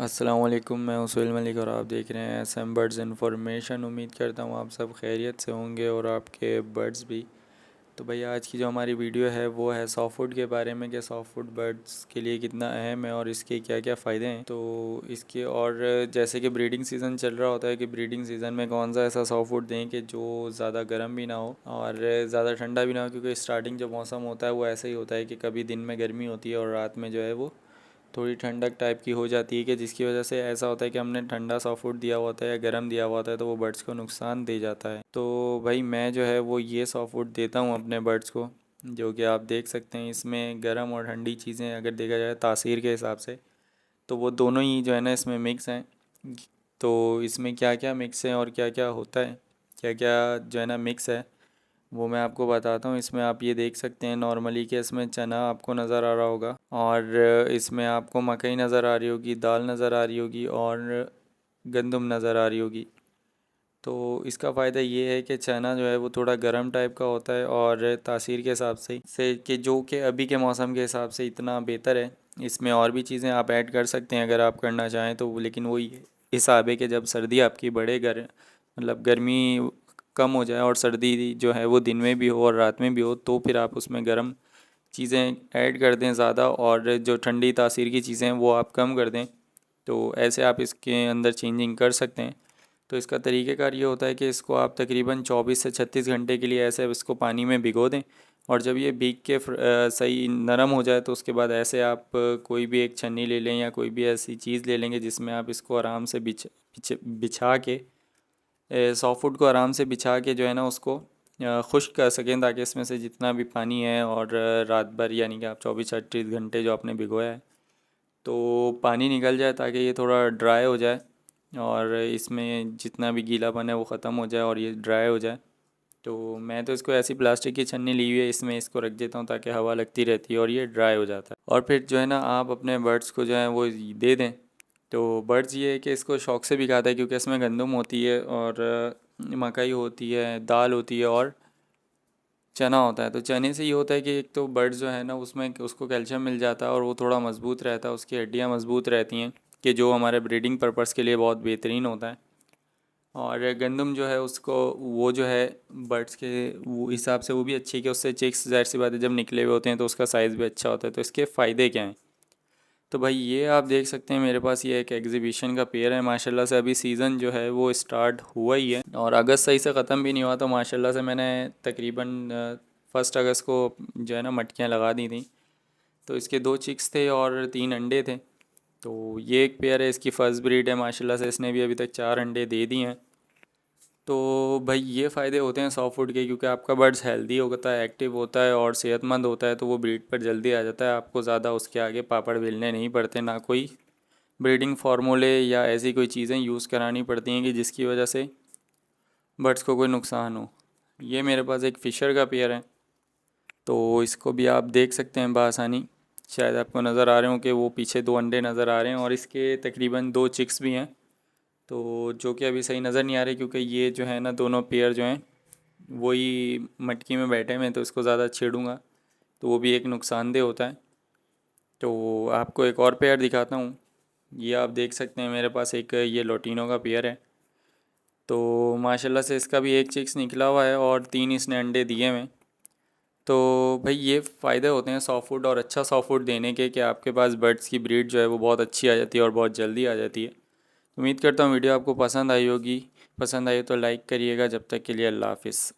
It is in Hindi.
अस्सलाम वालेकुम, मैं उसूल मलिक और आप देख रहे हैं SM बर्ड्स इन्फॉर्मेशन। उम्मीद करता हूँ आप सब खैरियत से होंगे और आपके बर्ड्स भी। तो भाई आज की जो हमारी वीडियो है वो है सॉफ्टवुड के बारे में कि सॉफ्टवुड बर्ड्स के लिए कितना अहम है और इसके क्या क्या फ़ायदे हैं। तो इसके और जैसे कि ब्रीडिंग सीज़न चल रहा होता है कि ब्रीडिंग सीज़न में कौन सा ऐसा सॉफ्टवुड दें कि जो ज़्यादा गर्म भी ना हो और ज़्यादा ठंडा भी ना हो, क्योंकि स्टार्टिंग जो मौसम होता है वो ऐसा ही होता है कि कभी दिन में गर्मी होती है और रात में जो है वो थोड़ी ठंडक टाइप की हो जाती है, कि जिसकी वजह से ऐसा होता है कि हमने ठंडा सॉफ्टवुड दिया हुआ होता है या गर्म दिया हुआ होता है तो वो बर्ड्स को नुकसान दे जाता है। तो भाई मैं जो है वो ये सॉफ्टवुड देता हूँ अपने बर्ड्स को, जो कि आप देख सकते हैं इसमें गर्म और ठंडी चीज़ें अगर देखा जाए तासीर के हिसाब से तो वो दोनों ही जो है ना इसमें मिक्स हैं। तो इसमें क्या क्या मिक्स है और क्या क्या होता है, क्या क्या जो है ना मिक्स है, वो मैं आपको बताता हूँ। इसमें आप ये देख सकते हैं नॉर्मली कि इसमें चना आपको नज़र आ रहा होगा और इसमें आपको मकई नज़र आ रही होगी, दाल नज़र आ रही होगी और गंदम नज़र आ रही होगी। तो इसका फ़ायदा ये है कि चना जो है वो थोड़ा गर्म टाइप का होता है और तासीर के हिसाब से कि जो कि अभी के मौसम के हिसाब से इतना बेहतर है। इसमें और भी चीज़ें आप ऐड कर सकते हैं अगर आप करना चाहें तो, लेकिन वही हिसाब है कि जब सर्दी आपकी बढ़े, मतलब गर्मी कम हो जाए और सर्दी जो है वो दिन में भी हो और रात में भी हो, तो फिर आप उसमें गर्म चीज़ें ऐड कर दें ज़्यादा और जो ठंडी तासीर की चीज़ें हैं वो आप कम कर दें। तो ऐसे आप इसके अंदर चेंजिंग कर सकते हैं। तो इसका तरीक़ेकार ये होता है कि इसको आप तकरीबन 24 से 36 घंटे के लिए ऐसे इसको पानी में भिगो दें और जब ये भीग के सही नरम हो जाए तो उसके बाद ऐसे आप कोई भी एक छन्नी ले लें या कोई भी ऐसी चीज़ ले लेंगे जिसमें आप इसको आराम से बिछा के सॉफ्टवुड को आराम से बिछा के जो है ना उसको खुश्क कर सकें, ताकि इसमें से जितना भी पानी है और रात भर यानी कि आप 24-38 घंटे जो आपने भिगोया है तो पानी निकल जाए, ताकि ये थोड़ा ड्राई हो जाए और इसमें जितना भी गीलापन है वो ख़त्म हो जाए और ये ड्राई हो जाए। तो मैं तो इसको ऐसी प्लास्टिक की छन्नी ली हुई है, इसमें इसको रख देता हूँ ताकि हवा लगती रहती है और ये ड्राई हो जाता है। और फिर जो है ना आप अपने बर्ड्स को जो है वो दे दें। तो बर्ड्स ये है कि इसको शौक़ से भी खाता है, क्योंकि इसमें गंदम होती है और मकई होती है, दाल होती है और चना होता है। तो चने से ये होता है कि एक तो बर्ड्स जो है ना उसमें उसको कैल्शियम मिल जाता है और वो थोड़ा मज़बूत रहता है, उसकी हड्डियाँ मज़बूत रहती हैं, कि जो हमारे ब्रीडिंग पर्पज़ के लिए बहुत बेहतरीन होता है। और गंदम जो है उसको वो जो है बर्ड्स के वो हिसाब से वो भी अच्छी है कि उससे चिक्स ज़ाहिर सी बात है जब निकले हुए होते हैं तो उसका साइज़ भी अच्छा होता है। तो इसके फ़ायदे क्या हैं, तो भाई ये आप देख सकते हैं मेरे पास ये एक एग्जीबिशन का पेयर है माशाल्लाह से। अभी सीज़न जो है वो स्टार्ट हुआ ही है और अगस्त सही से ख़त्म भी नहीं हुआ, तो माशाल्लाह से मैंने तकरीबन 1 अगस्त को जो है ना मटकियाँ लगा दी थी। तो इसके 2 चिक्स थे और 3 अंडे थे। तो ये एक पेयर है, इसकी फ़र्स्ट ब्रीड है माशाल्लाह से, इसने भी अभी तक 4 अंडे दे दिए हैं। तो भाई ये फ़ायदे होते हैं सॉफ्टवुड के, क्योंकि आपका बर्ड्स हेल्दी होता है, एक्टिव होता है और सेहतमंद होता है, तो वो ब्रीड पर जल्दी आ जाता है। आपको ज़्यादा उसके आगे पापड़ बेलने नहीं पड़ते, ना कोई ब्रीडिंग फार्मूले या ऐसी कोई चीज़ें यूज़ करानी पड़ती हैं कि जिसकी वजह से बर्ड्स को कोई नुकसान हो। ये मेरे पास एक फ़िशर का पेयर है, तो इसको भी आप देख सकते हैं बआसानी। शायद आपको नज़र आ रहे हो कि वो पीछे 2 अंडे नज़र आ रहे हैं और इसके तकरीबन 2 चिक्स भी हैं, तो जो कि अभी सही नज़र नहीं आ रहे क्योंकि ये जो है ना दोनों पेयर जो हैं वही मटकी में बैठे हुए हैं, तो इसको ज़्यादा छेड़ूंगा तो वो भी एक नुकसानदेह होता है। तो आपको एक और पेयर दिखाता हूँ। ये आप देख सकते हैं मेरे पास एक ये लोटिनो का पेयर है। तो माशाल्लाह से इसका भी एक चिक्स निकला हुआ है और 3 इसने अंडे दिए हुए हैं। तो भाई ये फ़ायदे होते हैं सॉफ्टवुड और अच्छा सॉफ्टवुड देने के, कि आपके पास बर्ड्स की ब्रीड जो है वो बहुत अच्छी आ जाती है और बहुत जल्दी आ जाती है। उम्मीद करता हूँ वीडियो आपको पसंद आई होगी। पसंद आई तो लाइक करिएगा। जब तक के लिए अल्लाह हाफ़िज़।